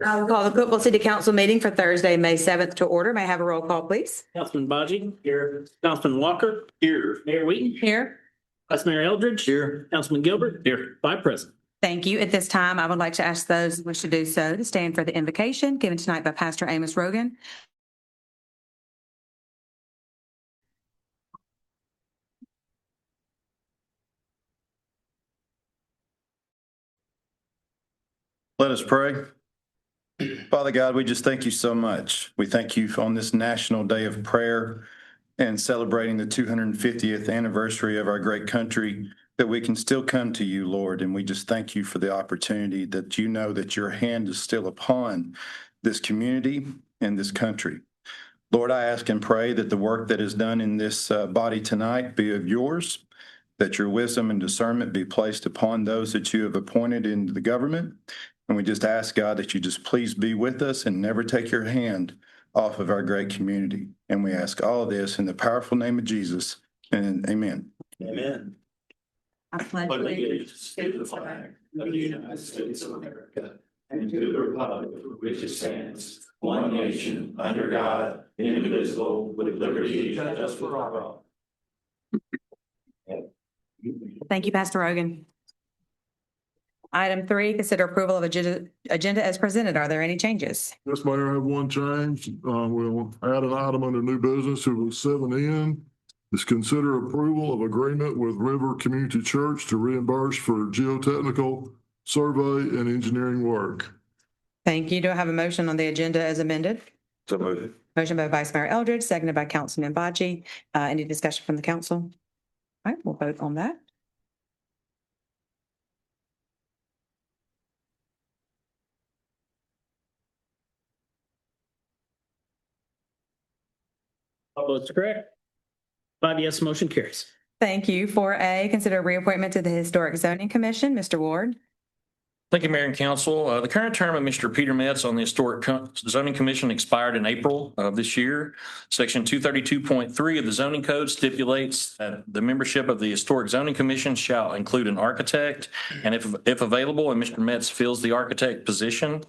I will call the Cookeville City Council meeting for Thursday, May 7th to order. May I have a roll call, please? Councilman Baji. Here. Councilman Walker. Here. Mayor Wheaton. Here. Vice Mayor Eldridge. Here. Councilman Gilbert. Here. Five present. Thank you. At this time, I would like to ask those who wish to do so to stand for the invocation given tonight by Pastor Amos Rogan. Let us pray. Father God, we just thank you so much. We thank you on this National Day of Prayer and celebrating the 250th anniversary of our great country, that we can still come to you, Lord. And we just thank you for the opportunity that you know that your hand is still upon this community and this country. Lord, I ask and pray that the work that is done in this body tonight be of yours, that your wisdom and discernment be placed upon those that you have appointed into the government. And we just ask, God, that you just please be with us and never take your hand off of our great community. And we ask all of this in the powerful name of Jesus. And amen. Amen. I pledge allegiance to the flag of the United States of America and to the republic for which it stands, one nation, under God, indivisible, with liberty and justice for all. Thank you, Pastor Rogan. Item 3, consider approval of agenda as presented. Are there any changes? Yes, Mayor, I have one change. We'll add an item under new business to 7N. Is consider approval of agreement with River Community Church to reimburse for geotechnical survey and engineering work. Thank you. Do I have a motion on the agenda as amended? So moved. Motion by Vice Mayor Eldridge, seconded by Councilman Baji. Any discussion from the council? All right, we'll vote on that. All votes correct. 5 yes, motion carries. Thank you. 4A, consider reappointment to the Historic Zoning Commission. Mr. Ward. Thank you, Mayor and Council. The current term of Mr. Peter Metz on the Historic Zoning Commission expired in April of this year. Section 232.3 of the Zoning Code stipulates that the membership of the Historic Zoning Commission shall include an architect, and if available, and Mr. Metz fills the architect position.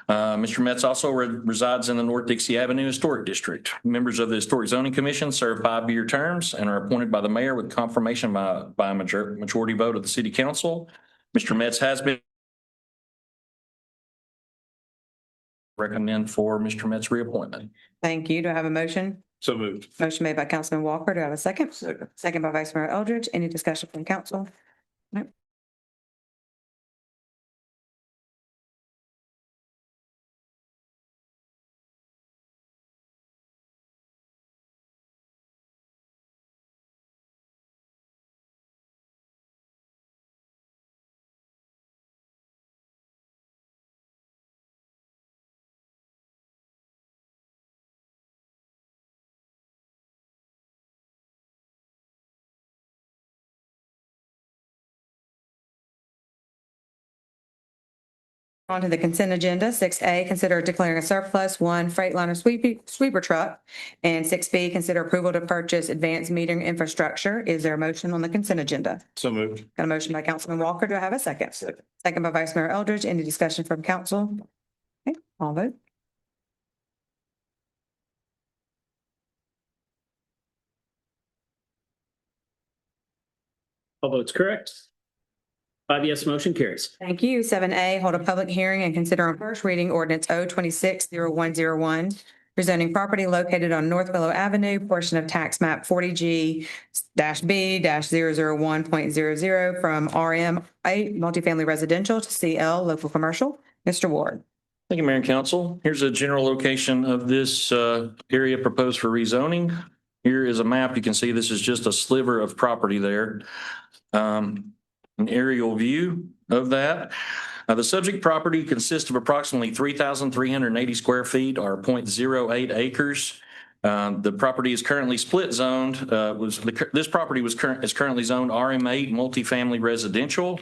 Mr. Metz also resides in the North Dixie Avenue Historic District. Members of the Historic Zoning Commission serve 5-year terms and are appointed by the mayor with confirmation by a majority vote of the City Council. Mr. Metz has been recommend for Mr. Metz reappointment. Thank you. Do I have a motion? So moved. Motion made by Councilman Walker. Do I have a second? Second. Second by Vice Mayor Eldridge. Any discussion from council? No. On to the consent agenda. 6A, consider declaring a surplus 1 Freightliner sweeper truck. And 6B, consider approval to purchase advanced metering infrastructure. Is there a motion on the consent agenda? So moved. Got a motion by Councilman Walker. Do I have a second? Second. Second by Vice Mayor Eldridge. Any discussion from council? Okay, all vote. All votes correct. 5 yes, motion carries. Thank you. 7A, hold a public hearing and consider on first reading ordinance 026-0101, rezoning property located on North Willow Avenue, portion of tax map 40G-B-001.00 from RM8 multifamily residential to CL local commercial. Mr. Ward. Thank you, Mayor and Council. Here's a general location of this area proposed for rezoning. Here is a map. You can see this is just a sliver of property there. An aerial view of that. The subject property consists of approximately 3,380 square feet or 0.08 acres. The property is currently split zoned. This property is currently zoned RM8 multifamily residential.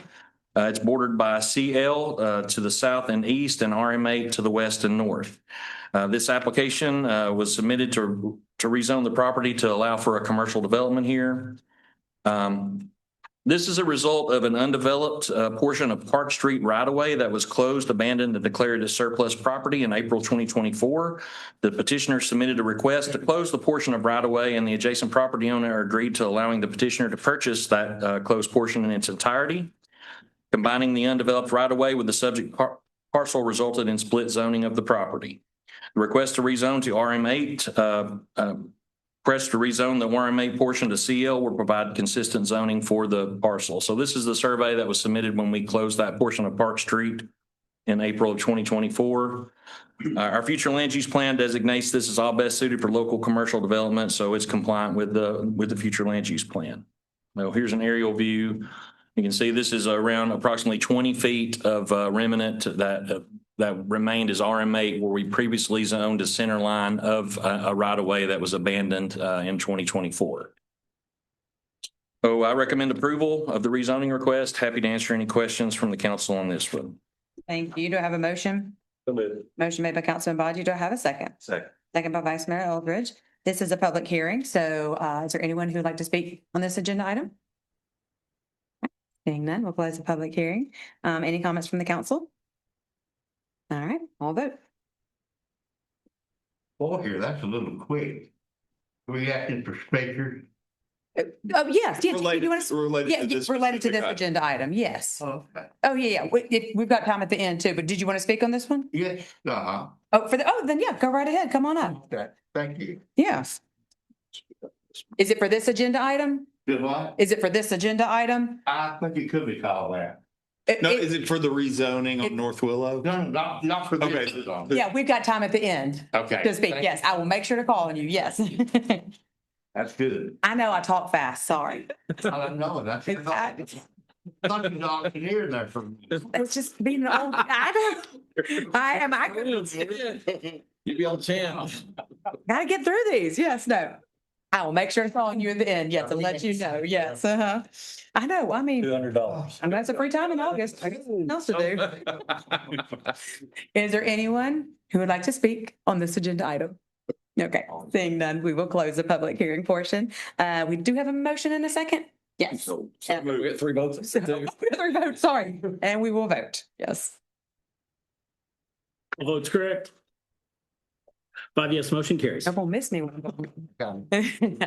It's bordered by CL to the south and east and RM8 to the west and north. This application was submitted to rezone the property to allow for a commercial development here. This is a result of an undeveloped portion of Park Street right-of-way that was closed, abandoned, and declared as surplus property in April 2024. The petitioner submitted a request to close the portion of right-of-way, and the adjacent property owner agreed to allowing the petitioner to purchase that closed portion in its entirety. Combining the undeveloped right-of-way with the subject parcel resulted in split zoning of the property. The request to rezone to RM8 request to rezone the RM8 portion to CL will provide consistent zoning for the parcel. So this is the survey that was submitted when we closed that portion of Park Street in April of 2024. Our future land use plan designates this as all best suited for local commercial development, so it's compliant with the future land use plan. Now, here's an aerial view. You can see this is around approximately 20 feet of remnant that remained as RM8, where we previously zoned a center line of a right-of-way that was abandoned in 2024. So I recommend approval of the rezoning request. Happy to answer any questions from the council on this one. Thank you. Do I have a motion? Motion made by Councilman Bodgie. Do I have a second? Second. Second by Vice Mayor Eldridge. This is a public hearing, so is there anyone who would like to speak on this agenda item? Seeing none, we'll close the public hearing. Any comments from the council? All right, I'll vote. Boy, here, that's a little quick. We asking for speakers? Oh, yes, yes. You want to? Related Yeah, related to this agenda item, yes. Okay. Oh, yeah. We've got time at the end too, but did you want to speak on this one? Yes, Then yeah, go right ahead. Come on up. Okay, thank you. Yes. Is it for this agenda item? Good what? Is it for this agenda item? I think it could be called that. No, is it for the rezoning on North Willow? No, not for this. Okay. Yeah, we've got time at the end Okay. to speak. Yes, I will make sure to call on you. Yes. That's good. I know I talk fast. Sorry. I know, that's. Thought you was hearing that from me. It's just being an old. I know. I You be on 10. gotta get through these. Yes, no. I will make sure to call on you at the end. Yes, to let you know. Yes, I know. I mean, $200. I'm gonna have some free time in August. I got something else to do. Is there anyone who would like to speak on this agenda item? Okay, seeing none, we will close the public hearing portion. We do have a motion in a second. Yes. We got 3 votes. So, we have 3 votes, sorry, and we will vote. Yes. All votes correct. 5 yes, motion carries. Don't gonna miss me when I'm going.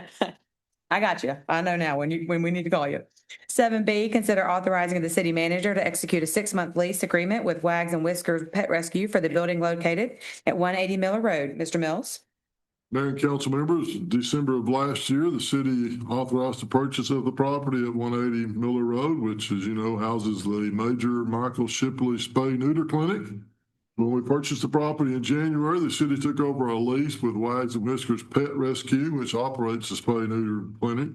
I got you. I know now when we need to call you. 7B, consider authorizing the city manager to execute a 6-month lease agreement with Wags and Whiskers Pet Rescue for the building located at 180 Miller Road. Mr. Mills? Mayor and council members, in December of last year, the city authorized the purchase of the property at 180 Miller Road, which, as you know, houses the major Michael Shipley Spay Neuter Clinic. When we purchased the property in January, the city took over a lease with Wags and Whiskers Pet Rescue, which operates the Spay Neuter Clinic.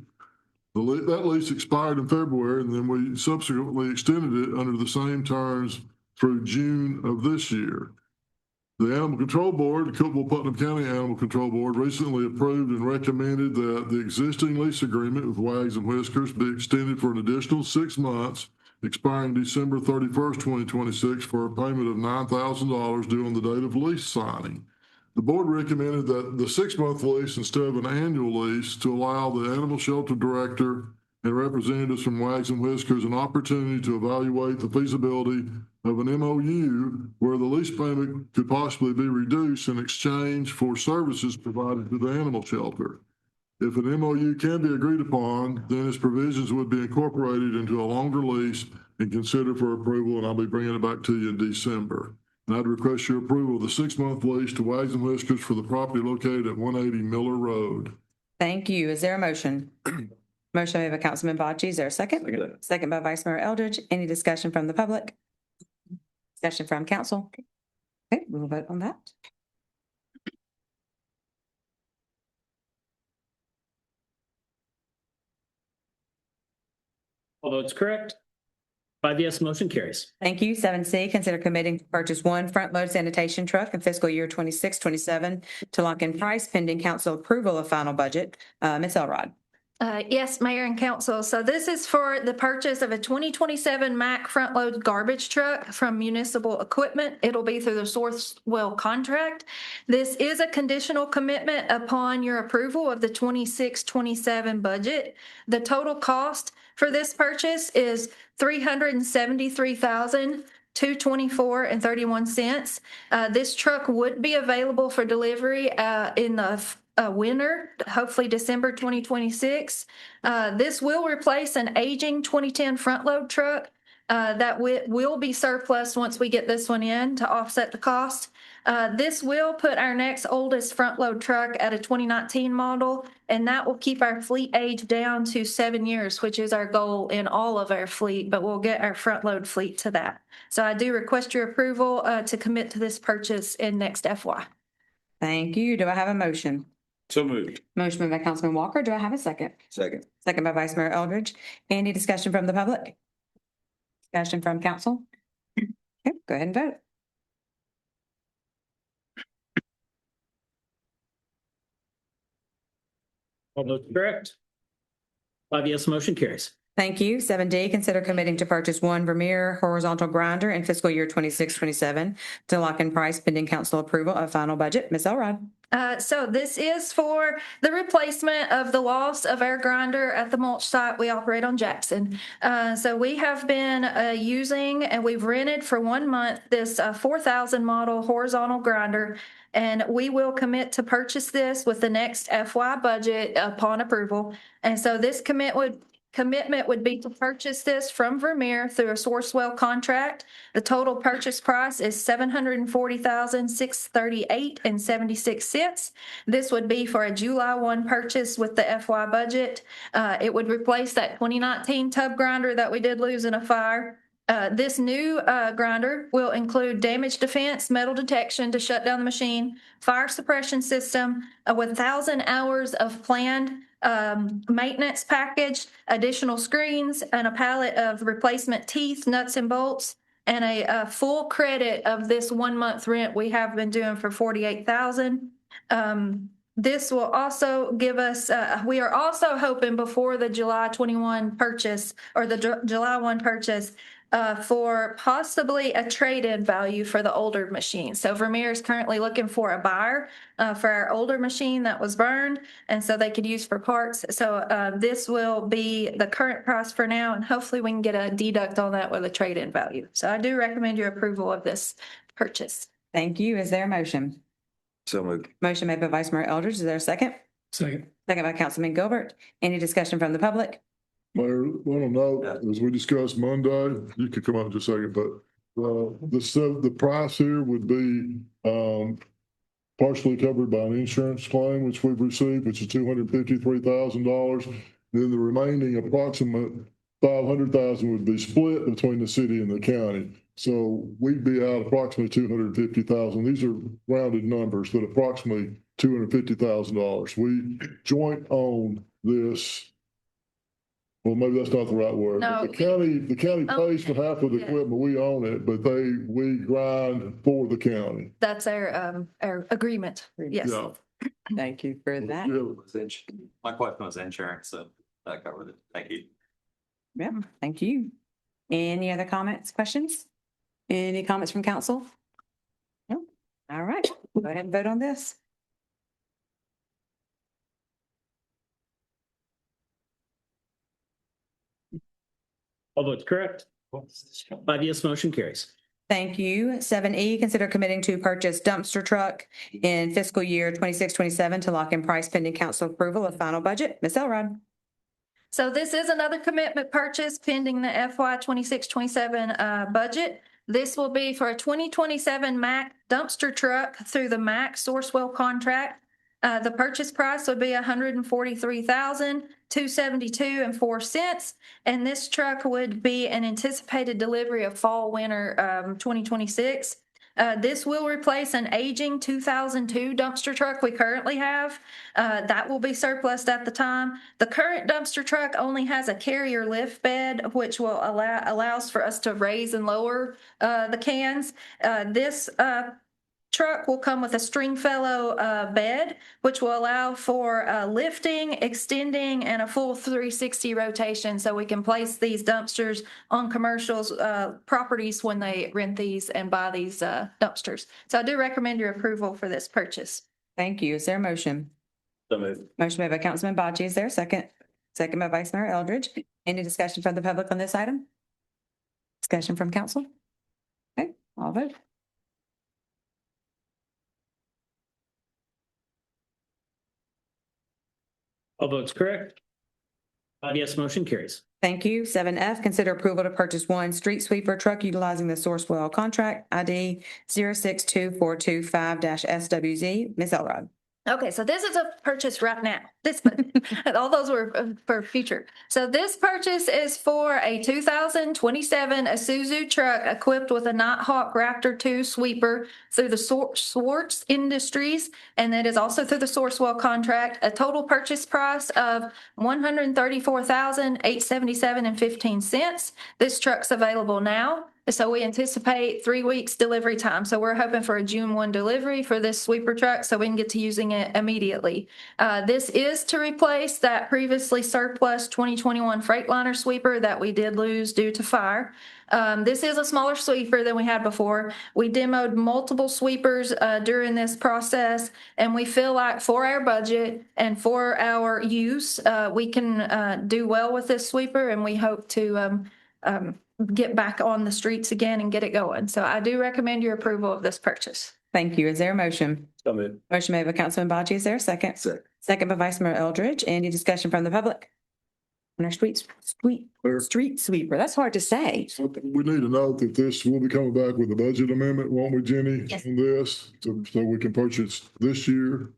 That lease expired in February, and then we subsequently extended it under the same terms through June of this year. The Animal Control Board, the Cookeville Putnam County Animal Control Board, recently approved and recommended that the existing lease agreement with Wags and Whiskers be extended for an additional 6 months, expiring December 31st, 2026, for a payment of $9,000 due on the date of lease signing. The board recommended that the 6-month lease instead of an annual lease to allow the animal shelter director and representatives from Wags and Whiskers an opportunity to evaluate the feasibility of an MOU where the lease payment could possibly be reduced in exchange for services provided to the animal shelter. If an MOU can be agreed upon, then its provisions would be incorporated into a longer lease and considered for approval, and I'll be bringing it back to you in December. And I'd request your approval of the 6-month lease to Wags and Whiskers for the property located at 180 Miller Road. Thank you. Is there a motion? Motion made by Councilman Bocci. Is there a second? Second by Vice Mayor Eldridge. Any discussion from the public? Discussion from council? Okay, we will vote on that. All votes correct. 5 yes, motion carries. Thank you. 7C, consider committing to purchase 1 front-load sanitation truck in fiscal year 26-27 to lock in price pending council approval of final budget. Ms. Elrod? Yes, Mayor and Council. So this is for the purchase of a 2027 Mack front-load garbage truck from Municipal Equipment. It'll be through the Sourcewell contract. This is a conditional commitment upon your approval of the 26-27 budget. The total cost for this purchase is $373,224.31. This truck would be available for delivery in the winter, hopefully December 2026. This will replace an aging 2010 front load truck that will be surplus once we get this one in to offset the cost. This will put our next oldest front load truck at a 2019 model, and that will keep our fleet age down to 7 years, which is our goal in all of our fleet, but we'll get our front load fleet to that. So I do request your approval to commit to this purchase in next FY. Thank you. Do I have a motion? So moved. Motion made by Councilman Walker. Do I have a second? Second. Second by Vice Mayor Eldridge. Any discussion from the public? Discussion from council? Okay, go ahead and vote. All votes correct. 5 yes, motion carries. Thank you. 7D, consider committing to purchase one Vermeer horizontal grinder in fiscal year 26-27 to lock in price pending council approval of final budget. Ms. Elrod. So this is for the replacement of the loss of our grinder at the mulch site we operate on Jackson. So we have been using, and we've rented for 1 month, this 4000 model horizontal grinder. And we will commit to purchase this with the next FY budget upon approval. And so this commitment would be to purchase this from Vermeer through a Sourcewell contract. The total purchase price is $740,638.76. This would be for a July 1 purchase with the FY budget. It would replace that 2019 tub grinder that we did lose in a fire. This new grinder will include damage defense, metal detection to shut down the machine, fire suppression system, 1,000 hours of planned maintenance package, additional screens, and a pallet of replacement teeth, nuts, and bolts, and a full credit of this 1 month rent we have been doing for $48,000. This will also give us, we are also hoping before the July 21 purchase or the July 1 purchase for possibly a trade-in value for the older machine. So Vermeer is currently looking for a buyer for our older machine that was burned, and so they could use for parts. So this will be the current price for now, and hopefully we can get a deduct on that with a trade-in value. So I do recommend your approval of this purchase. Thank you. Is there a motion? So moved. Motion made by Vice Mayor Eldridge. Is there a second? Second. Second by Councilman Gilbert. Any discussion from the public? Mayor, want to note, as we discussed Monday, you could come up in just a second, but the price here would be partially covered by an insurance claim, which we've received, which is $253,000. Then the remaining approximate $500,000 would be split between the city and the county. So we'd be out approximately $250,000. These are rounded numbers, but approximately $250,000. We joint own this. Well, maybe that's not the right word. No. The county pays for half of the equipment. We own it, but we grind for the county. That's our agreement. Yes. Yeah. Thank you for that. Yeah. My question was insurance, so that covered it. Thank you. Yeah, thank you. Any other comments, questions? Any comments from council? No? All right, go ahead and vote on this. All votes correct. 5 yes, motion carries. Thank you. 7E, consider committing to purchase dumpster truck in fiscal year 26-27 to lock in price pending council approval of final budget. Ms. Elrod. So this is another commitment purchase pending the FY 26-27 budget. This will be for a 2027 Mack dumpster truck through the Mack Sourcewell contract. The purchase price would be $143,272.04, and this truck would be an anticipated delivery of fall winter 2026. This will replace an aging 2002 dumpster truck we currently have. That will be surplus at the time. The current dumpster truck only has a carrier lift bed, which will allows for us to raise and lower the cans. This truck will come with a Stringfellow bed, which will allow for lifting, extending, and a full 360 rotation. So we can place these dumpsters on commercials properties when they rent these and buy these dumpsters. So I do recommend your approval for this purchase. Thank you. Is there a motion? So moved. Motion made by Councilman Bachi. Is there a second? second by Vice Mayor Eldridge. Any discussion from the public on this item? Discussion from council? Okay, all vote. All votes correct. 5 yes, motion carries. Thank you. 7F, consider approval to purchase one street sweeper truck utilizing the Sourcewell contract ID 062425-SWZ. Ms. Elrod. Okay, so this is a purchase right now. All those were for future. So this purchase is for a 2027 Isuzu truck equipped with a Nighthawk Raptor 2 sweeper through the Swartz Industries, and it is also through the Sourcewell contract. A total purchase price of $134,877.15. This truck's available now. So we anticipate 3 weeks delivery time. So we're hoping for a June 1 delivery for this sweeper truck so we can get to using it immediately. This is to replace that previously surplus 2021 Freightliner sweeper that we did lose due to fire. This is a smaller sweeper than we had before. We demoed multiple sweepers during this process, and we feel like for our budget and for our use, we can do well with this sweeper, and we hope to get back on the streets again and get it going. So I do recommend your approval of this purchase. Thank you. Is there a motion? So moved. Motion made by Councilman Baji. Is there a second? Second. Second by Vice Mayor Eldridge. Any discussion from the public? On our street sweeper. That's hard to say. We need to note that this will be coming back with a budget amendment, won't we, Jenny? Yes. On this, so we can purchase this year.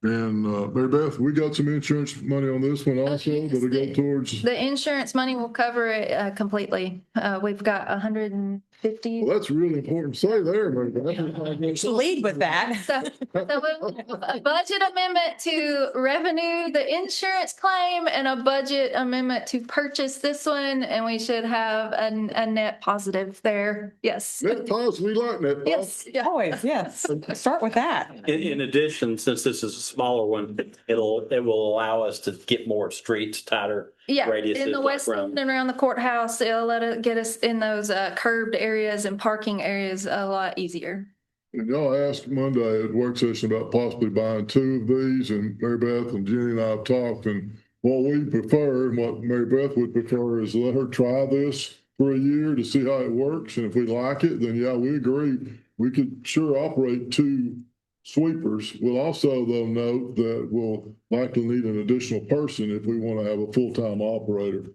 And Mary Beth, we got some insurance money on this one also yes. that'll go towards. The insurance money will cover it completely. We've got 150. Well, that's really important to say there, Mary Beth. Lead with that. So a budget amendment to revenue the insurance claim and a budget amendment to purchase this one, and we should have a net positive there. Yes. Net positive, we like net positive. Yes. Always, yes. Start with that. In addition, since this is a smaller one, it will allow us to get more streets, tighter Yeah, radiuses. in the like west around- end and around the courthouse, it'll let it get us in those curbed areas and parking areas a lot easier. And y'all asked Monday at work session about possibly buying 2 of these, and Mary Beth and Jenny and I have talked, and what we prefer and what Mary Beth would prefer is let her try this for a year to see how it works, and if we like it, then yeah, we agree. We could sure operate 2 sweepers. We'll also, though, note that we'll likely need an additional person if we want to have a full-time operator.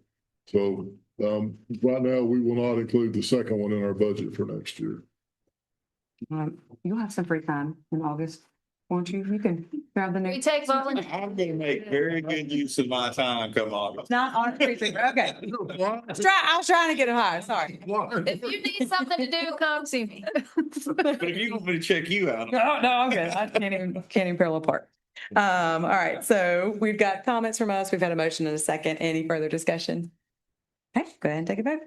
So right now, we will not include the second one in our budget for next year. You'll have some free time in August, won't you? You can grab the We next. take volunteers. I'm gonna make very good use of my time come August. Not on a street sweeper. Okay. I was trying to get him high. Sorry. If you need something to do, come see me. But if you want me to check you out. No, I'm good. I can't even parallel apart. All right. So we've got comments from us. We've had a motion and a second. Any further discussion? Okay, go ahead and take a vote.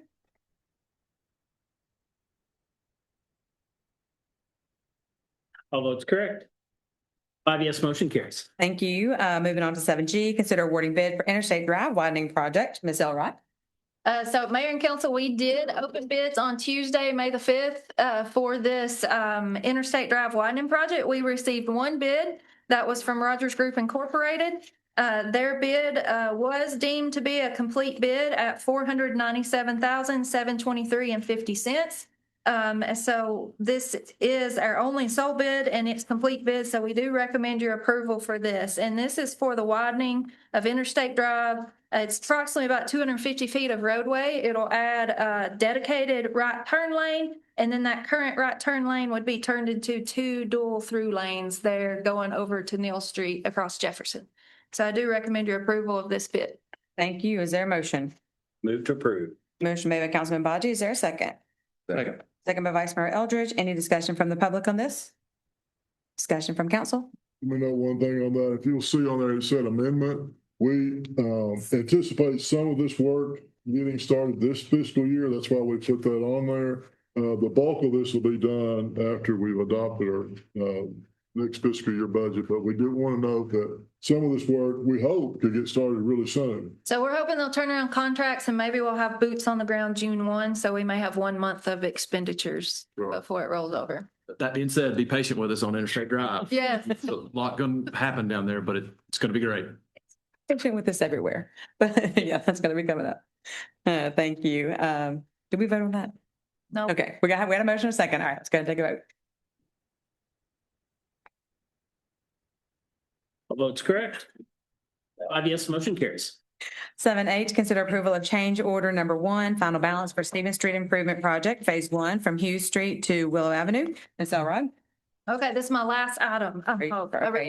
All votes correct. 5 yes, motion carries. Thank you. Moving on to 7G, consider awarding bid for Interstate Drive widening project. Ms. Elrod. So Mayor and Council, we did open bids on Tuesday, May the 5th, for this Interstate Drive widening project. We received 1 bid. That was from Rogers Group Incorporated. Their bid was deemed to be a complete bid at $497,723.50. So this is our only sole bid and it's complete bid. So we do recommend your approval for this. And this is for the widening of Interstate Drive. It's approximately about 250 feet of roadway. It'll add a dedicated right turn lane. And then that current right turn lane would be turned into 2 dual through lanes there going over to Neal Street across Jefferson. So I do recommend your approval of this bid. Thank you. Is there a motion? Move to approve. Motion made by Councilman Baji. Is there a second? Second. Second by Vice Mayor Eldridge. Any discussion from the public on this? Discussion from council? Let me know one thing on that. If you'll see on there, it said amendment. We anticipate some of this work getting started this fiscal year. That's why we put that on there. The bulk of this will be done after we've adopted our next fiscal year budget, but we do want to note that some of this work, we hope, could get started really soon. So we're hoping they'll turn around contracts and maybe we'll have boots on the ground June 1. So we may have 1 month of expenditures Right. before it rolls over. That being said, be patient with us on Interstate Drive. Yeah. There's a lot going to happen down there, but it's going to be great. patient with this everywhere. But yeah, that's going to be coming up. Thank you. Did we vote on that? No. Okay, we had a motion and a second. All right, let's go and take a vote. All votes correct. 5 yes, motion carries. 7A, to consider approval of change order number 1, final balance for Stevens Street Improvement Project, Phase 1, from Hughes Street to Willow Avenue. Ms. Elrod? Okay, this is my last item. Okay,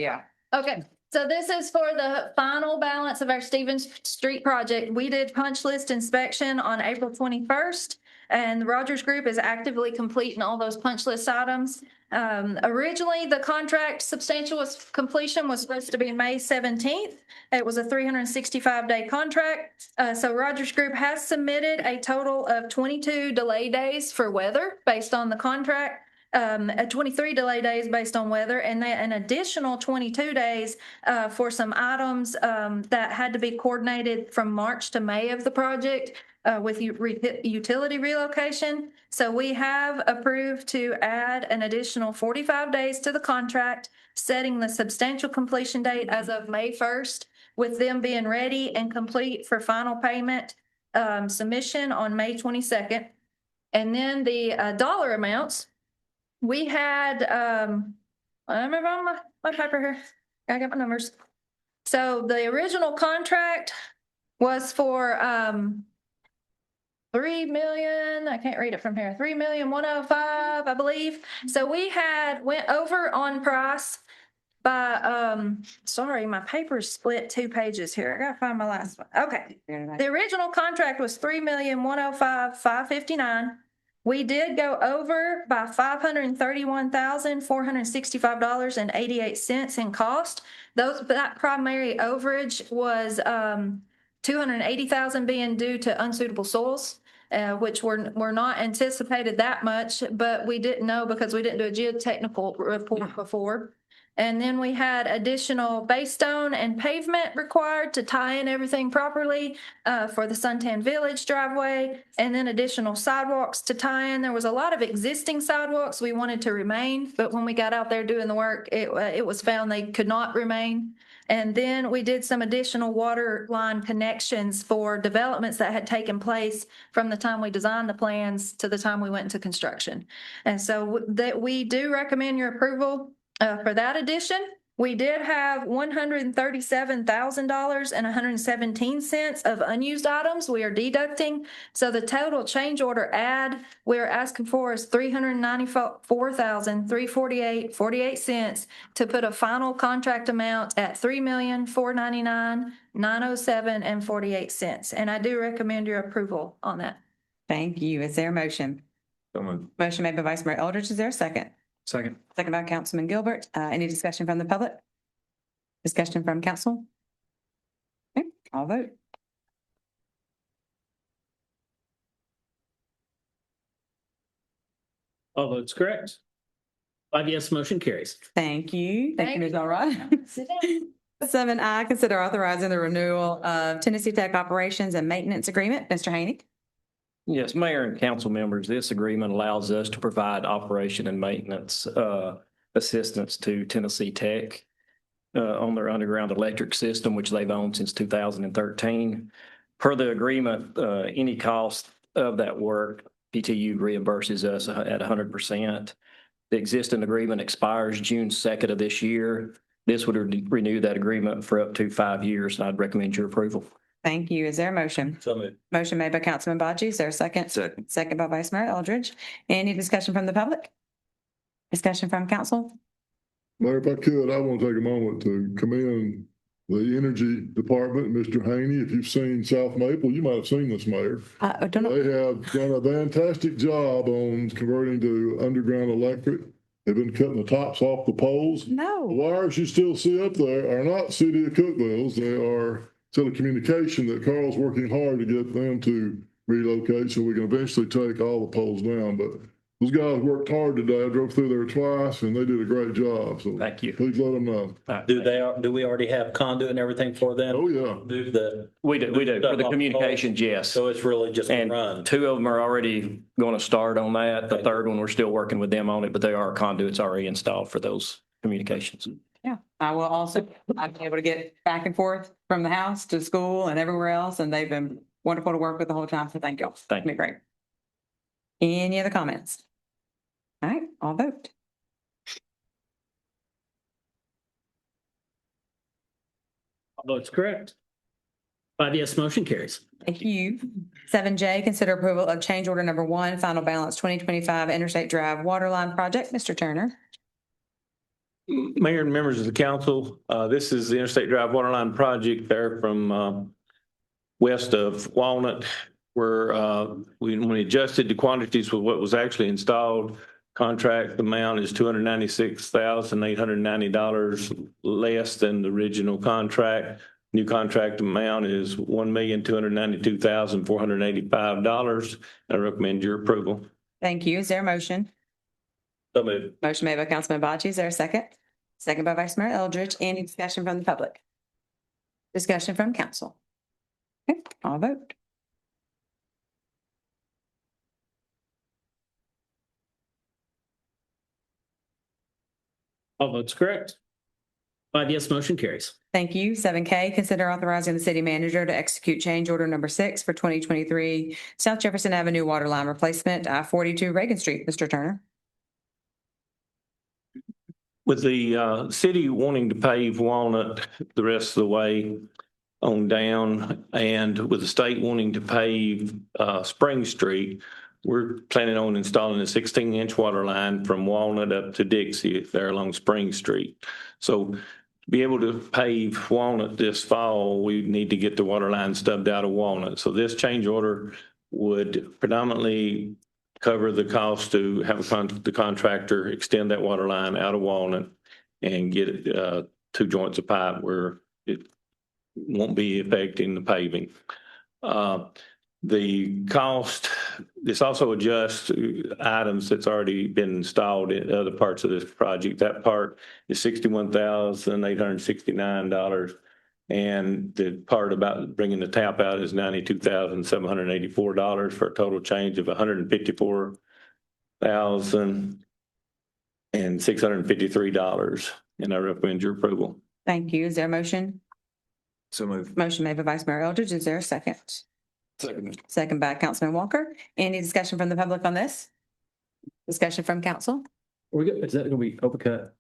yeah. Okay, so this is for the final balance of our Stevens Street project. We did punch list inspection on April 21st, and the Rogers Group is actively completing all those punch list items. Originally, the contract substantial completion was supposed to be May 17th. It was a 365-day contract. So Rogers Group has submitted a total of 22 delay days for weather based on the contract. 23 delay days based on weather, and an additional 22 days for some items that had to be coordinated from March to May of the project with utility relocation. So we have approved to add an additional 45 days to the contract, setting the substantial completion date as of May 1st, with them being ready and complete for final payment submission on May 22nd. And then the dollar amounts. We had, I'm on my paper here. I got my numbers. So the original contract was for, 3 million, I can't read it from here, 3,105,000, I believe. So we went over on price by, sorry, my paper's split 2 pages here. I gotta find my last one. Okay. The original contract was 3,105,559. We did go over by $531,465.88 in cost. That primary overage was 280,000 being due to unsuitable soils, which were not anticipated that much, but we didn't know because we didn't do a geotechnical report before. And then we had additional base stone and pavement required to tie in everything properly for the Suntan Village driveway, and then additional sidewalks to tie in. There was a lot of existing sidewalks we wanted to remain, but when we got out there doing the work, it was found they could not remain. And then we did some additional water line connections for developments that had taken place from the time we designed the plans to the time we went into construction. And so that we do recommend your approval for that addition. We did have $137,000 and of unused items we are deducting. So the total change order add we're asking for is $394,348.48 to put a final contract amount at $3,499,907.48. And I do recommend your approval on that. Thank you. Is there a motion? Motion made by Vice Mayor Eldridge. Is there a second? Second. Second by Councilman Gilbert. Any discussion from the public? Discussion from council? Okay, I'll vote. All votes correct. 5 yes, motion carries. Thank you. Thank you, Ms. Elrod. Sit down. 7I, consider authorizing the renewal of Tennessee Tech Operations and Maintenance Agreement. Mr. Haney? Yes, Mayor and council members, this agreement allows us to provide operation and maintenance assistance to Tennessee Tech on their underground electric system, which they've owned since 2013. Per the agreement, any cost of that work, PTU reimburses us at 100%. The existing agreement expires June 2nd of this year. This would renew that agreement for up to 5 years, and I'd recommend your approval. Thank you. Is there a motion? So moved. Motion made by Councilman Bocce. Is there a second? Second. Second by Vice Mayor Eldridge. Any discussion from the public? Discussion from council? Mayor, if I could, I want to take a moment to commend the Energy Department, Mr. Haney. If you've seen South Maple, you might have seen this, Mayor. I don't know. They have done a fantastic job on converting to underground electric. They've been cutting the tops off the poles. The No. wires you still see up there are not City of Cookville's. They are telecommunication that Carl's working hard to get them to relocate so we can eventually take all the poles down. But those guys worked hard today. I drove through there twice and they did a great job. So Thank you. please let them know. Do we already have conduit and everything for them? Oh, yeah. Do the, We do. For the communications, yes. so it's really just a And run. 2 of them are already going to start on that. The third one, we're still working with them on it, but there are conduits already installed for those communications. Yeah, I'll be able to get back and forth from the house to school and everywhere else, and they've been wonderful to work with the whole time, so thank y'all. Thank you. Been great. Any other comments? All right, I'll vote. All votes correct. 5 yes, motion carries. Thank you. 7J, consider approval of change order number 1, final balance 2025 Interstate Drive Waterline Project. Mr. Turner. Mayor and members of the council, this is the Interstate Drive Waterline project there from west of Walnut, where when we adjusted the quantities with what was actually installed, contract amount is $296,890 less than the original contract. New contract amount is $1,292,485. I recommend your approval. Thank you. Is there a motion? So moved. Motion made by Councilman Bocce. Is there a second? Second by Vice Mayor Eldridge. Any discussion from the public? Discussion from council? Okay, I'll vote. All votes correct. 5 yes, motion carries. Thank you. 7K, consider authorizing the city manager to execute change order number 6 for 2023 South Jefferson Avenue water line replacement, I-42 Reagan Street. Mr. Turner. With the city wanting to pave Walnut the rest of the way on down, and with the state wanting to pave Spring Street, we're planning on installing a 16-inch water line from Walnut up to Dixie there along Spring Street. So to be able to pave Walnut this fall, we need to get the water line stubbed out of Walnut. So this change order would predominantly cover the cost to have the contractor extend that water line out of Walnut and get it 2 joints of pipe where it won't be affecting the paving. The cost, this also adjusts items that's already been installed in other parts of this project. That part is $61,869. And the part about bringing the tap out is $92,784 for a total change of $154,653. And I recommend your approval. Thank you. Is there a motion? So moved. Motion made by Vice Mayor Eldridge. Is there a second? Second. Second by Councilman Walker. Any discussion from the public on this? Discussion from council? Is that gonna be open cut?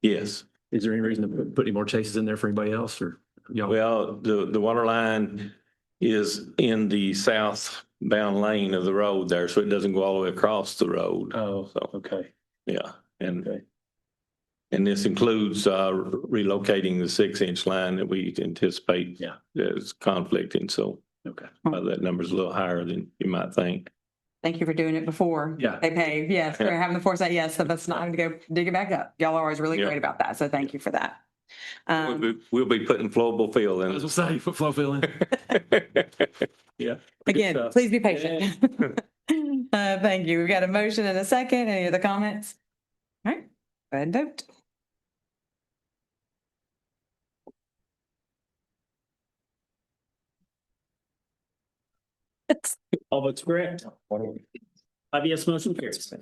Yes. Is there any reason to put any more chases in there for anybody else or? Y'all? Well, the water line is in the southbound lane of the road there, so it doesn't go all the way across the road. Oh, So, okay. yeah, and Okay. this includes relocating the 6-inch line that we anticipate. Yeah. Is conflicting, so Okay. that number's a little higher than you might think. Thank you for doing it before. Yeah. They paved. Yes, for having the foresight. Yes, so that's not having to go dig it back up. Y'all are always really Yeah. great about that. So thank you for that. We'll be putting flowable fill I in. was gonna say, put flow fill in. Yeah. Again, stuff. please be patient. Thank you. We've got a motion and a second. Any other comments? All right, go ahead and vote. All votes correct. 5 yes, motion carries.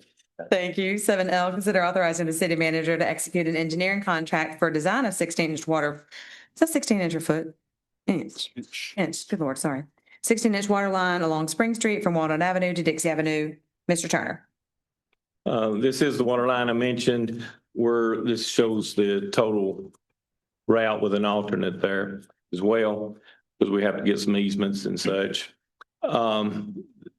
Thank you. 7L, consider authorizing the city manager to execute an engineering contract for design of 16-inch water. Is that 16-inch or foot? Inch. Good Lord, sorry. 16-inch water line along Spring Street from Walnut Avenue to Dixie Avenue. Mr. Turner. This is the water line I mentioned where this shows the total route with an alternate there as well, because we have to get some easements and such.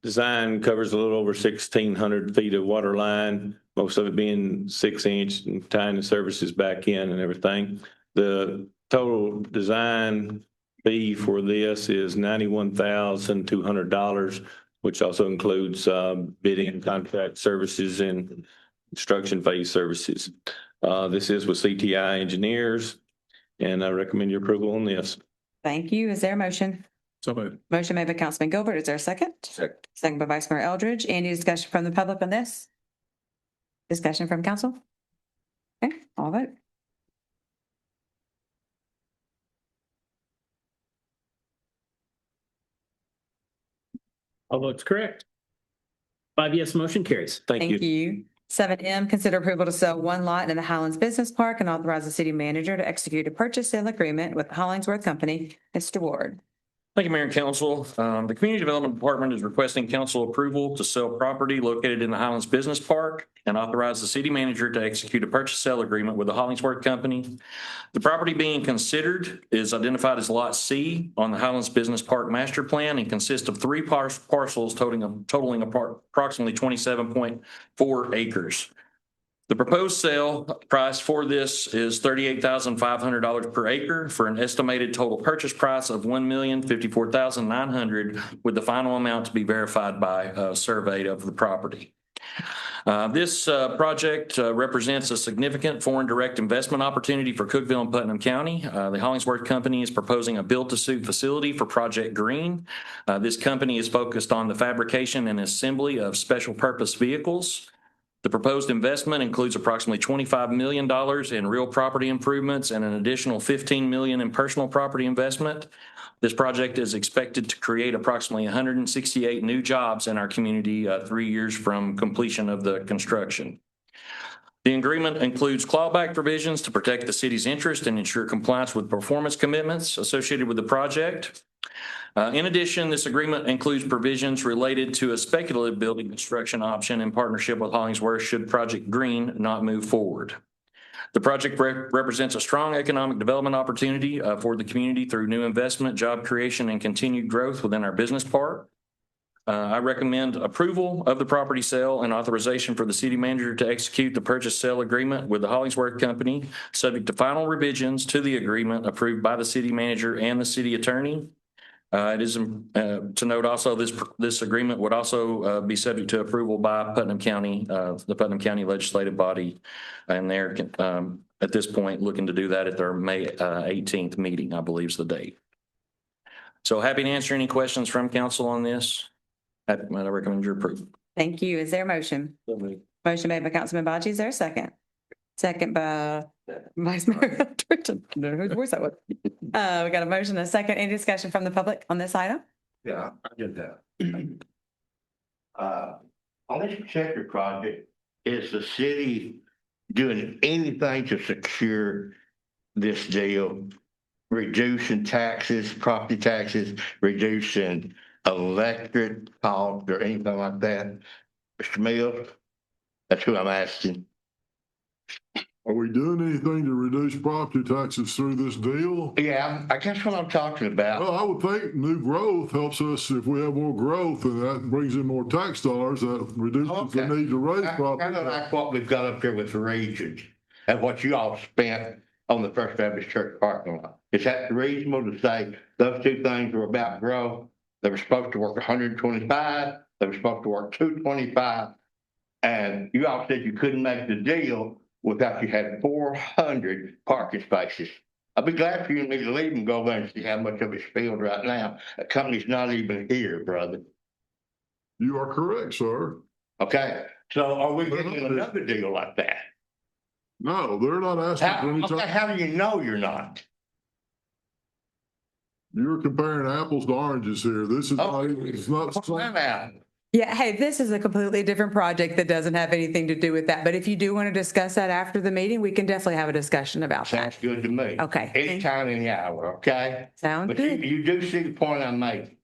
Design covers a little over 1,600 feet of water line, most of it being 6-inch and tying the services back in and everything. The total design fee for this is $91,200, which also includes bidding, contract services, and construction phase services. This is with CTI Engineers, and I recommend your approval on this. Thank you. Is there a motion? So moved. Motion made by Councilman Gilbert. Is there a second? Second. Second by Vice Mayor Eldridge. Any discussion from the public on this? Discussion from council? Okay, all vote. All votes correct. 5 yes, motion carries. Thank you. Thank you. 7M, consider approval to sell one lot in the Highlands Business Park and authorize the city manager to execute a purchase sale agreement with the Hollingsworth Company. Mr. Ward. Thank you, Mayor and Council. The Community Development Department is requesting council approval to sell property located in the Highlands Business Park and authorize the city manager to execute a purchase sale agreement with the Hollingsworth Company. The property being considered is identified as Lot C on the Highlands Business Park Master Plan and consists of three parcels totaling approximately 27.4 acres. The proposed sale price for this is $38,500 per acre for an estimated total purchase price of $1,054,900, with the final amount to be verified by a survey of the property. This project represents a significant foreign direct investment opportunity for Cookeville and Putnam County. The Hollingsworth Company is proposing a build-to-suit facility for Project Green. This company is focused on the fabrication and assembly of special purpose vehicles. The proposed investment includes approximately $25 million in real property improvements and an additional $15 million in personal property investment. This project is expected to create approximately 168 new jobs in our community 3 years from completion of the construction. The agreement includes clawback provisions to protect the city's interest and ensure compliance with performance commitments associated with the project. In addition, this agreement includes provisions related to a speculative building construction option in partnership with Hollingsworth should Project Green not move forward. The project represents a strong economic development opportunity for the community through new investment, job creation, and continued growth within our business park. I recommend approval of the property sale and authorization for the city manager to execute the purchase sale agreement with the Hollingsworth Company, subject to final revisions to the agreement approved by the city manager and the city attorney. It is to note also this agreement would also be subject to approval by Putnam County, the Putnam County legislative body, and they're at this point looking to do that at their May 18th meeting, I believe is the date. So happy to answer any questions from council on this. I recommend your approval. Thank you. Is there a motion? Motion made by Councilman Baji. Is there a second? Second by Vice Mayor Britton. Where's that one? We got a motion and a second. Any discussion from the public on this item? Yeah, I did that. On this particular project, is the city doing anything to secure this deal? Reducing taxes, property taxes, reducing electric costs or anything like that? Mr. Mills, that's who I'm asking. Are we doing anything to reduce property taxes through this deal? Yeah, I guess what I'm talking about. Well, I would think new growth helps us. If we have more growth and that brings in more tax dollars, that reduces the need to raise property. Kind of like what we've got up here with the regions and what you all spent on the First Baptist Church parking lot. Is that reasonable to say those two things were about growth? They were supposed to work 125, they were supposed to work 225, and you all said you couldn't make the deal without you had 400 parking spaces. I'll be glad for you and me to leave and go over and see how much of it's filled right now. The company's not even here, brother. You are correct, sir. Okay, so are we getting another deal like that? No, they're not asking for any. How do you know you're not? You're comparing apples to oranges here. This is not, it's not. Yeah, hey, this is a completely different project that doesn't have anything to do with that. But if you do want to discuss that after the meeting, we can definitely have a discussion about that. Sounds good to me. Okay. Any time, any hour, okay? Sounds But good. you do see the point I'm making.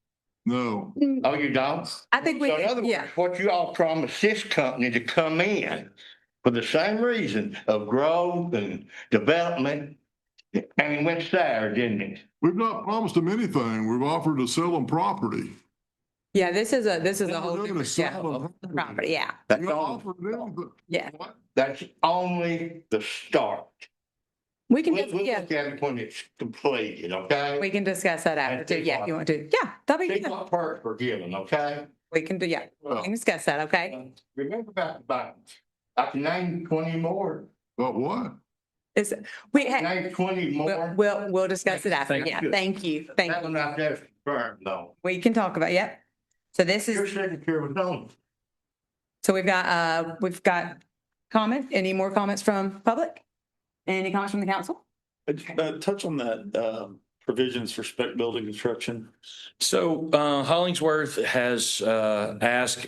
No. Oh, you don't? I think we, So in other words, yeah, what you all promised this company to come in for the same reason of growth and development, and it went sour, didn't it? We've not promised them anything. We've offered to sell them property. yeah, this is a We're whole not gonna different, sell yeah, them property, yeah, That's We all. offered them, yeah. That's only the start. We can, We'll yeah, look at it when it's completed, okay? we can discuss that after too. Yeah, if you want to. Yeah, that'll be See good. what perks we're given, okay? We can do, yeah, we can discuss that, okay? Remember about the banks. I can name 20 more. but what? Is, we had, Name 20 more. we'll discuss it after. Thank Yeah, you. thank you. Thank That you. one out there is confirmed though. We can talk about, yep. So this Your is, signature was on. so we've got comment. Any more comments from public? Any comments from the council? Touch on that, provisions for spec building construction. So Hollingsworth has asked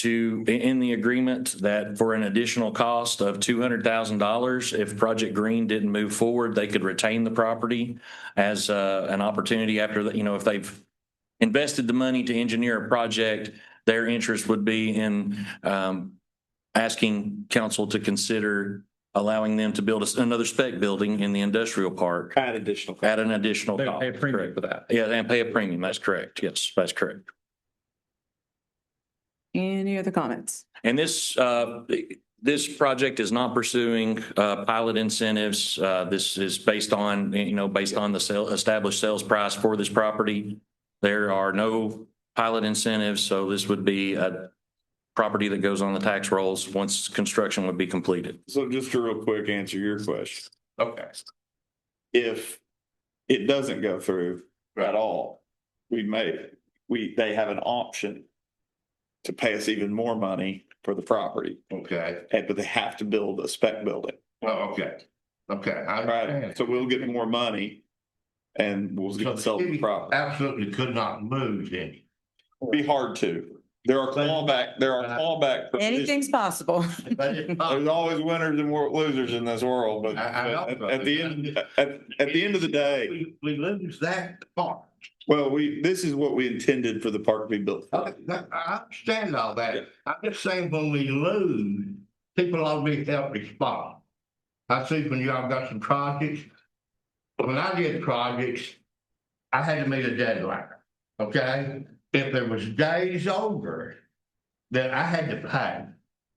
in the agreement that for an additional cost of $200,000, if Project Green didn't move forward, they could retain the property as an opportunity after that, if they've invested the money to engineer a project, their interest would be in asking council to consider allowing them to build another spec building in the industrial park Add additional. at an additional Pay a cost. premium Correct. for that. Yeah, and pay a premium. That's correct. Yes, that's correct. Any other comments? And this project is not pursuing pilot incentives. This is based on, based on the established sales price for this property. There are no pilot incentives, so this would be a property that goes on the tax rolls once construction would be completed. So just to real quick answer your question. Okay. If it doesn't go through at all, they have an option to pay us even more money for the property. Okay, But they have to build a spec building. oh, okay, okay. I Right, understand. so we'll get more money and we'll So sell the city property. absolutely could not move any. Be hard to. There are callback provisions. Anything's possible. But it's not- There's always winners and losers in this world, but I know. at the end of the day, We lose that part. well, this is what we intended for the park to be built. Okay, I understand all that. I'm just saying when we lose, people ought to be held responsible. I see when y'all got some projects. When I did projects, I had to meet a deadline, okay? If there was days over, then I had to pay.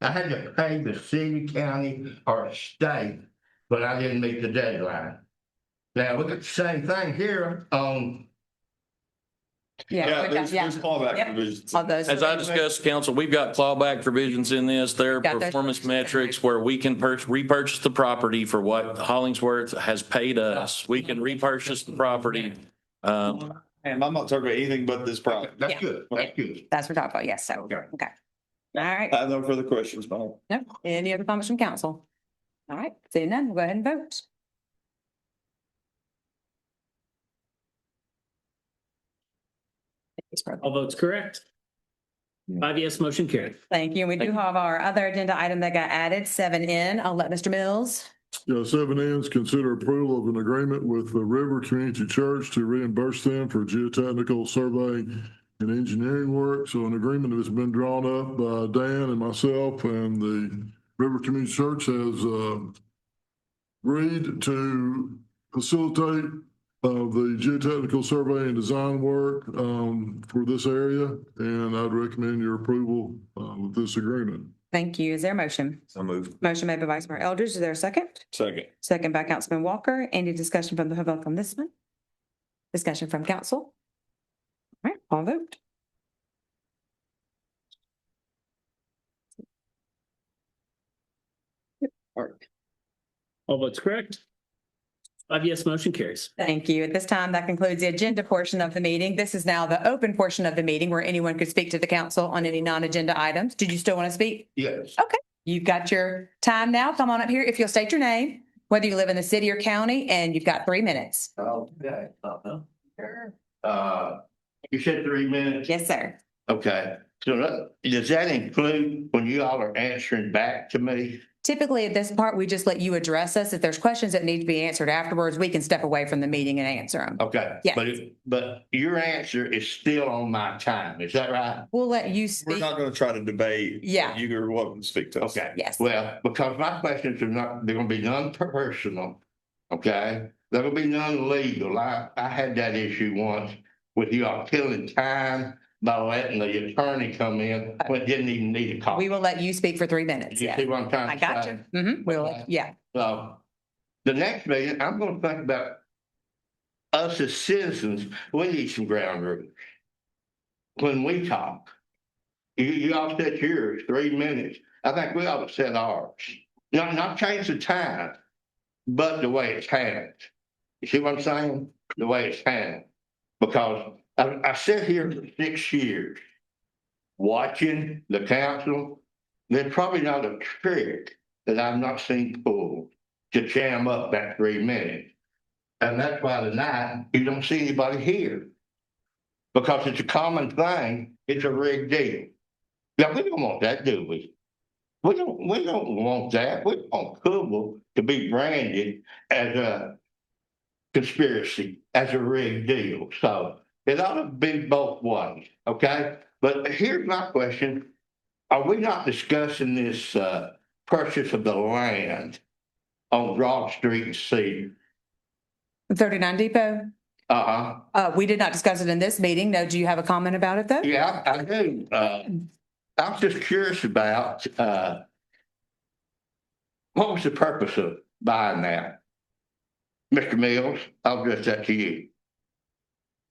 I had to pay the city, county, or state, but I didn't meet the deadline. Now, look at the same thing here on Yeah, there's callback Yep. provisions. All those. As I discussed, council, we've got clawback provisions in this. There are Got those. performance metrics where we can repurchase the property for what Hollingsworth has paid us. We can repurchase the property. And I'm not talking about anything but this property. That's Yeah. good, that's good. That's what we're talking about. Yes, so, Okay. okay. All right. I have no further questions, Bob. No, any other comments from council? All right, seeing none, we'll go ahead and vote. All votes correct. 5 yes, motion carried. Thank you. And we do have our other agenda item that got added, 7N. I'll let Mr. Mills. 7Ns, consider approval of an agreement with the River Community Church to reimburse them for geotechnical surveying and engineering work. So an agreement has been drawn up by Dan and myself, and the River Community Church has agreed to facilitate the geotechnical survey and design work for this area, and I'd recommend your approval with this agreement. Thank you. Is there a motion? So moved. Motion made by Vice Mayor Eldridge. Is there a second? Second. Second by Councilman Walker. Any discussion from the public on this one? Discussion from council? All right, all vote. All votes correct. 5 yes, motion carries. Thank you. At this time, that concludes the agenda portion of the meeting. This is now the open portion of the meeting where anyone could speak to the council on any non-agenda items. Did you still want to speak? Yes. Okay, you've got your time now. Come on up here. If you'll state your name, whether you live in the city or county, and you've got 3 minutes. Okay. You said 3 minutes? Yes, sir. Okay, so does that include when you all are answering back to me? Typically, at this part, we just let you address us. If there's questions that need to be answered afterwards, we can step away from the meeting and answer them. Okay. Yeah. But your answer is still on my time, is that right? We'll let you We're speak. not gonna try to debate. Yeah. You're welcome to speak to us. Okay. Yes. Well, because my questions are not, they're gonna be non-personal, okay? They're gonna be non-legal. I had that issue once with you all killing time by letting the attorney come in when it didn't even need a call. We will let you speak for 3 minutes. You Yeah. see what I'm trying I to got say? you. Mm-hmm. Yeah. So the next meeting, I'm gonna think about us as citizens, we need some ground rules. When we talk, you all set yours, 3 minutes. I think we ought to set ours. Not change the time, but the way it's handled. You see what I'm saying? The way it's handled. Because I sit here for 6 years watching the council. There's probably not a trick that I've not seen pulled to jam up that 3 minutes. And that's why tonight you don't see anybody here. Because it's a common thing, it's a rigged deal. Now, we don't want that, do we? We don't want that. We want Hubble to be branded as a conspiracy, as a rigged deal. So it ought to be both ways, okay? But here's my question. Are we not discussing this, purchase of the land on Broad Street and Cedar? 39 Depot, Uh-huh. we did not discuss it in this meeting. No, do you have a comment about it though? Yeah, I do. I'm just curious about, what was the purpose of buying that? Mr. Mills, I'll address that to you.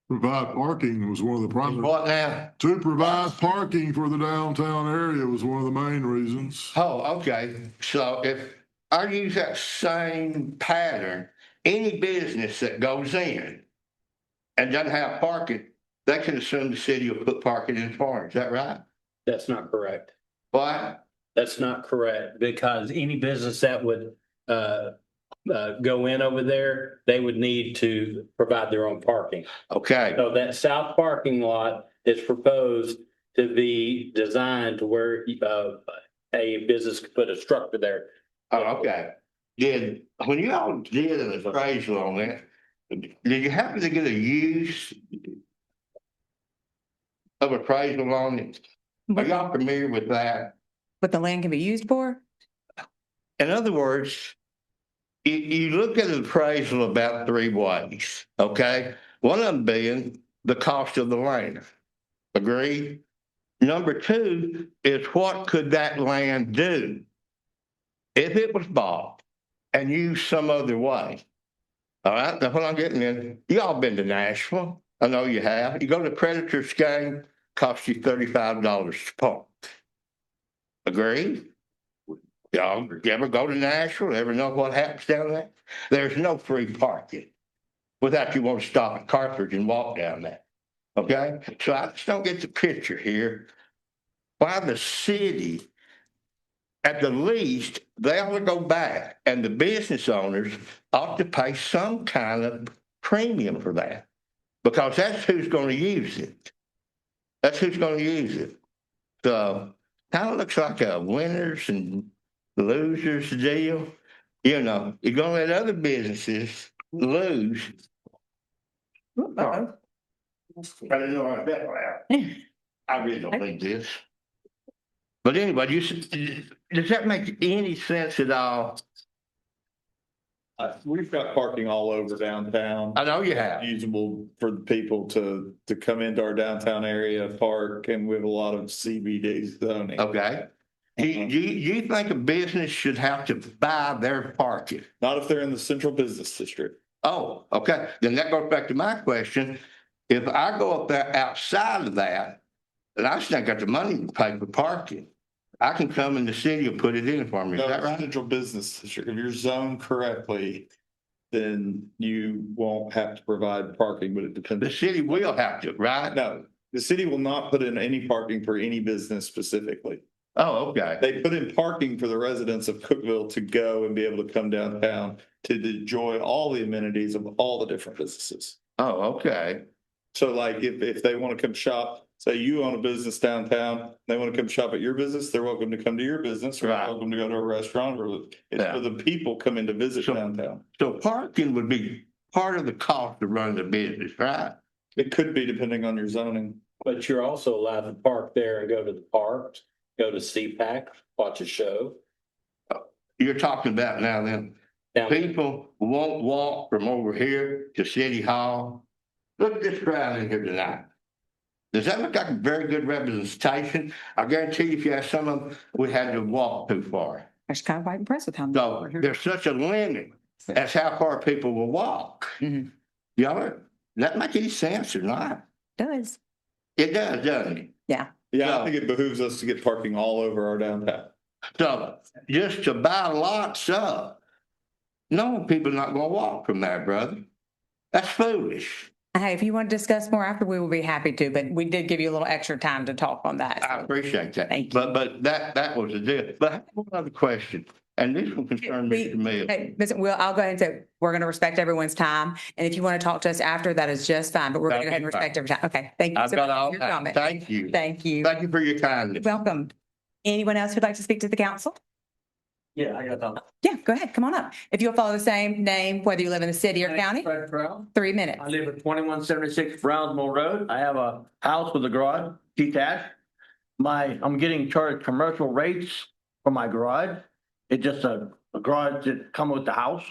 Provide parking was one of the primary, What now? to provide parking for the downtown area was one of the main reasons. Oh, okay. So if I use that same pattern, any business that goes in and doesn't have parking, they can assume the city will put parking in for it. Is that right? That's not correct. What? That's not correct, because any business that would go in over there, they would need to provide their own parking. Okay. So that south parking lot is proposed to be designed to where a business could put a structure there. Oh, okay. When you all did an appraisal on that, did you happen to get a use of appraisal on it? Are y'all familiar with that? What the land can be used for? In other words, you look at an appraisal about three ways, okay? One of them being the cost of the land. Agree? Number two is what could that land do if it was bought and used some other way? All right, that's what I'm getting in. You all been to Nashville. I know you have. You go to Predators game, costs you $35 to park. Agree? Y'all ever go to Nashville? Ever know what happens down there? There's no free parking without you want to stop at Carthage and walk down there. Okay? So I just don't get the picture here. Why the city, at the least, they ought to go back and the business owners ought to pay some kind of premium for that. Because that's who's going to use it. That's who's going to use it. So kind of looks like a winners and losers deal. You know, you're gonna let other businesses lose. I didn't know I bet that. I really don't think this. But anyway, does that make any sense at all? We've got parking all over downtown. I know you have. Usable for the people to come into our downtown area, park, and we have a lot of CBD zoning. Okay. Do you think a business should have to buy their parking? Not if they're in the central business district. Oh, okay. Then that goes back to my question. If I go up there outside of that, and I still got the money to pay for parking, I can come in the city and put it in for me. Is No, that right? central business district. If you're zoned correctly, then you won't have to provide parking, but it depends. The city will have to, right? No, the city will not put in any parking for any business specifically. Oh, okay. They put in parking for the residents of Cookeville to go and be able to come downtown to enjoy all the amenities of all the different businesses. Oh, okay. So like if they want to come shop, say you own a business downtown, they want to come shop at your business, they're welcome to come to your business, or Right. welcome to go to a restaurant, or it's Yeah. for the people coming to visit downtown. So parking would be part of the cost to run the business, right? It could be depending on your zoning. But you're also allowed to park there and go to the parks, go to CPAC, watch a show. You're talking about now then, Now, people won't walk from over here to City Hall. Look at this crowd in here tonight. Does that look like a very good representation? I guarantee you, if you ask some of them, we had to walk too far. I was kind of quite impressed with how many people So were here. there's such a limit as how far people will walk. Mhm. Y'all, does that make any sense or not? Does. It does, doesn't it? Yeah, No. I think it behooves us to get parking all over our downtown. So just to buy lots up, no, people not gonna walk from there, brother. That's foolish. Hey, if you want to discuss more after, we will be happy to, but we did give you a little extra time to talk on that. I appreciate that. Thank you. But that was the deal. But I have one other question. And this one concerned Mr. Mayor. Hey, listen, I'll go ahead and say, we're going to respect everyone's time. And if you want to talk to us after, that is just fine, but we're going to go ahead and respect every time. Okay, thank you. I've so got much all for your time. comment. Thank you. Thank you. Thank you for your kindness. Welcome. Anyone else who'd like to speak to the council? Yeah, I got that. Yeah, go ahead. Come on up. If you'll follow the same name, whether you live in the city or county, Fred Brown. 3 minutes. I live at 2176 Brownsville Road. I have a house with a garage detached. I'm getting charged commercial rates for my garage. It's just a garage that come with the house,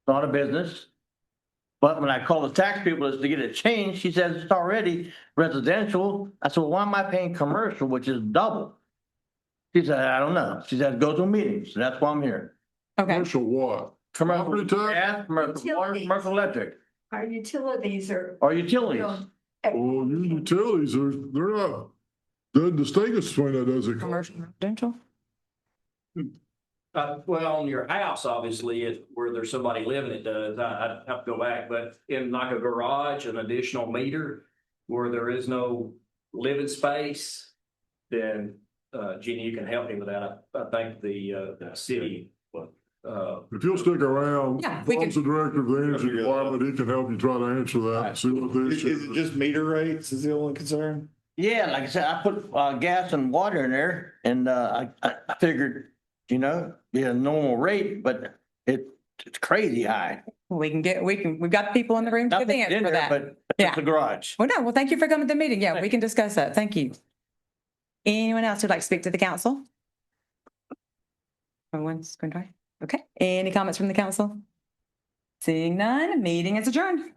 not a business. But when I call the tax people to get it changed, she says it's already residential. I said, well, why am I paying commercial, which is double? She said, I don't know. She said, go to meetings. So that's why I'm here. Okay. Commercial what? Commercial Property tax? gas, commercial water, commercial electric, Our utilities are. or utilities. Well, your utilities are, they're not, doesn't distinguish between that, does it? Commercial, residential. Well, on your house, obviously, where there's somebody living, it does. I'd have to go back, but in like a garage, an additional meter where there is no living space, then, Jeannie, you can help me with that. I think the city, If you'll stick around, Yeah, we Tom's the director of the energy department, he can help you try to answer that, see what the issue Is it just meter rates is the only concern? Yeah, like I said, I put gas and water in there, and I figured, be a normal rate, but it's crazy high. We've got people in the room to give the Nothing's answer in for there, that. but Yeah. it's a garage. Well, no, well, thank you for coming to the meeting. Yeah, we can discuss that. Thank you. Anyone else who'd like to speak to the council? Everyone's going to try? Okay. Any comments from the council? Seeing none, meeting is adjourned.